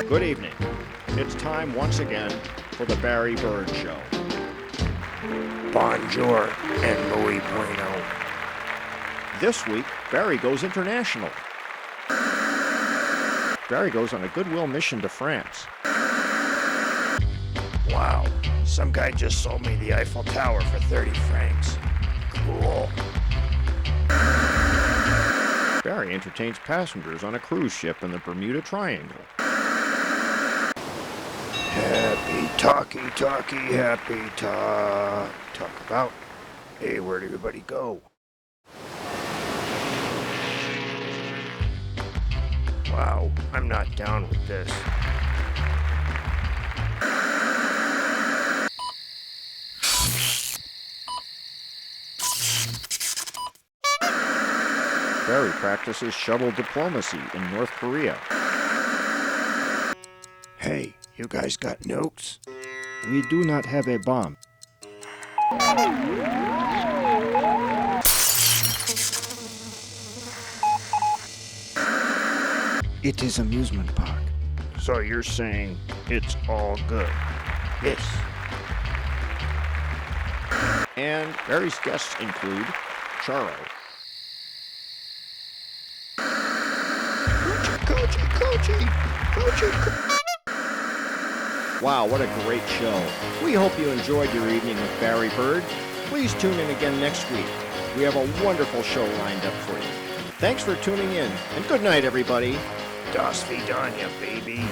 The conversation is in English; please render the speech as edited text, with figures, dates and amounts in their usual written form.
Good evening. It's time once again for the Barry Bird Show. Bonjour and muy bueno. This week, Barry goes international. Barry goes on a goodwill mission to France. Wow, some guy just sold me the Eiffel Tower for 30 francs. Cool. Barry entertains passengers on a cruise ship in the Bermuda Triangle. Happy talky, happy talk. Talk about, hey, where'd everybody go? Wow, I'm not down with this. Barry practices shuttle diplomacy in North Korea. Hey, you guys got nukes? We do not have a bomb. It is amusement park. So you're saying it's all good. Yes. And Barry's guests include Charo, Coachy. Wow, what a great show. We hope you enjoyed your evening with Barry Bird. Please tune in again next week. We have a wonderful show lined up for you. Thanks for tuning in, and good night, everybody. Das Vidania, baby.